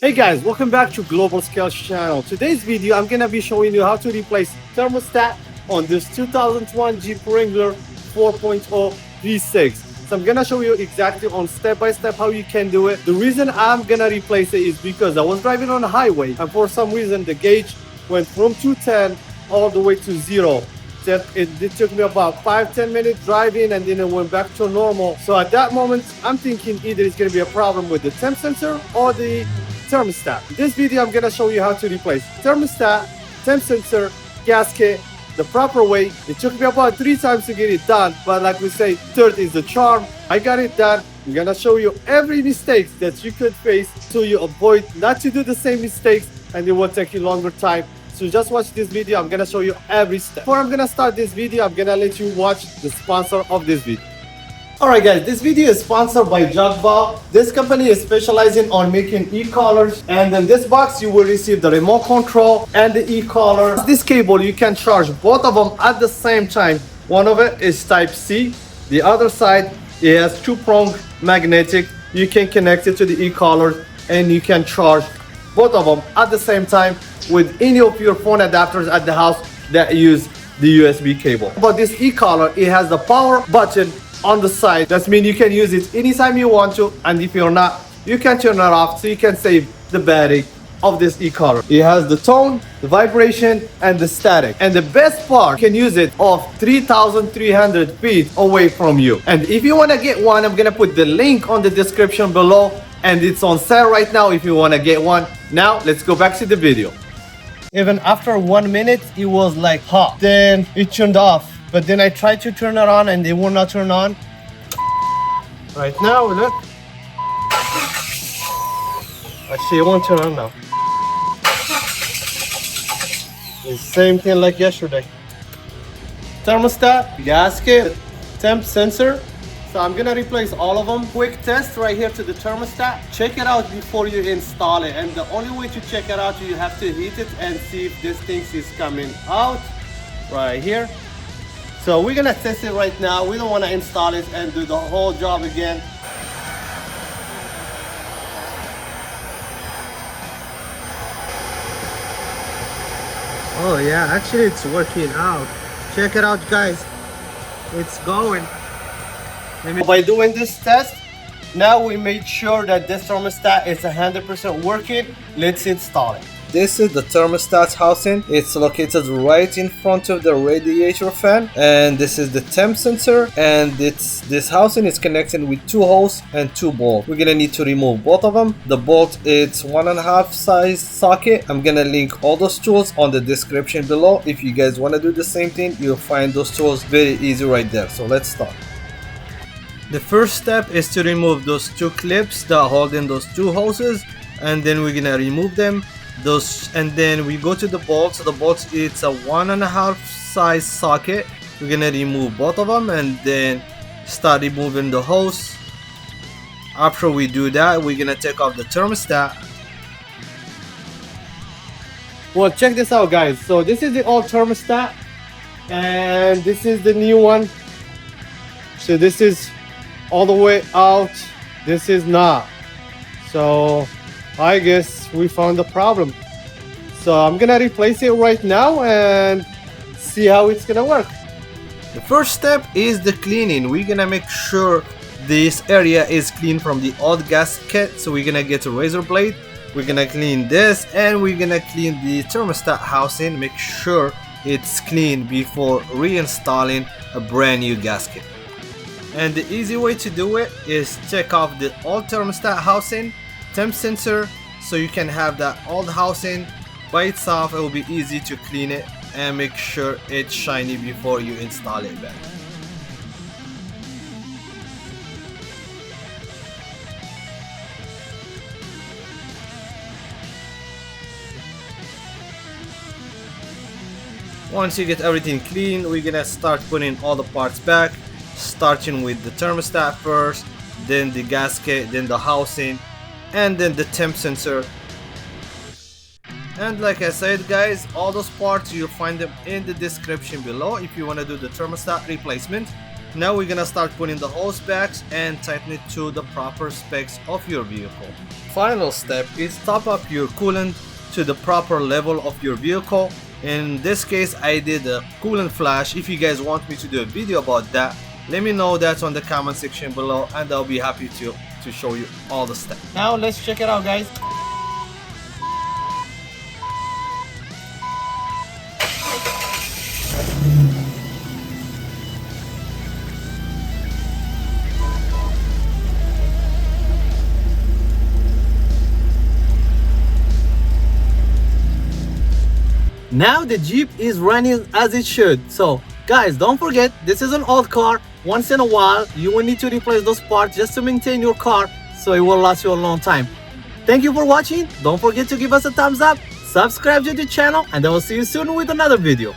Hey guys, welcome back to Global Scales channel. Today's video, I'm gonna be showing you how to replace thermostat on this 2001 Jeep Wrangler 4.0 V6. So I'm gonna show you exactly on step by step how you can do it. The reason I'm gonna replace it is because I was driving on the highway and for some reason the gauge went from 210 all the way to zero. It took me about 5-10 minutes driving and then it went back to normal. So at that moment, I'm thinking either it's gonna be a problem with the temp sensor or the thermostat. In this video, I'm gonna show you how to replace thermostat, temp sensor, gasket, the proper way. It took me about 3 times to get it done, but like we say, third is the charm. I got it done. I'm gonna show you every mistake that you could face so you avoid not to do the same mistakes and it will take you longer time. So just watch this video. I'm gonna show you every step. Before I'm gonna start this video, I'm gonna let you watch the sponsor of this video. Alright guys, this video is sponsored by Jeep. This company is specializing on making e-collars, and in this box you will receive the remote control and the e-collar. This cable you can charge both of them at the same time. One of it is type C, the other side it has 2-prong magnetic. You can connect it to the e-collar and you can charge both of them at the same time with any of your phone adapters at the house that use the USB cable. But this e-collar, it has the power button on the side. That means you can use it anytime you want to, and if you're not, you can turn it off so you can save the battery of this e-collar. It has the tone, the vibration, and the static. And the best part, you can use it off 3,300 feet away from you. And if you want to get one, I'm gonna put the link on the description below, and it's on sale right now if you want to get one. Now let's go back to the video. Even after 1 minute, it was like hot. Then it turned off. But then I tried to turn it on and it will not turn on. Right now, look. Actually, it won't turn on now. It's the same thing like yesterday. Thermostat, gasket, temp sensor. So I'm gonna replace all of them. Quick test right here to the thermostat. Check it out before you install it. And the only way to check it out, you have to heat it and see if this thing is coming out right here. So we're gonna test it right now. We don't want to install it and do the whole job again. Oh yeah, actually it's working out. Check it out guys. It's going. By doing this test, now we made sure that this thermostat is 100% working. Let's install it. This is the thermostat housing. It's located right in front of the radiator fan, and this is the temp sensor, and this housing is connected with 2 holes and 2 bolts. We're gonna need to remove both of them. The bolt, it's 1.5 size socket. I'm gonna link all those tools on the description below. If you guys want to do the same thing, you'll find those tools very easy right there. So let's start. The first step is to remove those 2 clips that hold in those 2 hoses, and then we're gonna remove them. And then we go to the bolts. The bolts, it's a 1.5 size socket. We're gonna remove both of them and then start removing the hose. After we do that, we're gonna take off the thermostat. Well, check this out guys. So this is the old thermostat and this is the new one. So this is all the way out, this is not. So I guess we found the problem. So I'm gonna replace it right now and see how it's gonna work. The first step is the cleaning. We're gonna make sure this area is clean from the old gasket. So we're gonna get a razor blade. We're gonna clean this and we're gonna clean the thermostat housing. Make sure it's clean before reinstalling a brand new gasket. And the easy way to do it is take off the old thermostat housing, temp sensor, so you can have that old housing by itself. It will be easy to clean it and make sure it's shiny before you install it back. Once you get everything clean, we're gonna start putting all the parts back, starting with the thermostat first, then the gasket, then the housing, and then the temp sensor. And like I said guys, all those parts you'll find them in the description below if you want to do the thermostat replacement. Now we're gonna start putting the hose backs and tighten it to the proper specs of your vehicle. Final step is top up your coolant to the proper level of your vehicle. In this case, I did a coolant flash. If you guys want me to do a video about that, let me know that on the comment section below, and I'll be happy to show you all the steps. Now let's check it out, guys. Now the Jeep is running as it should. So guys, don't forget, this is an old car. Once in a while, you will need to replace those parts just to maintain your car so it will last you a long time. Thank you for watching. Don't forget to give us a thumbs up, subscribe to the channel, and I will see you soon with another video.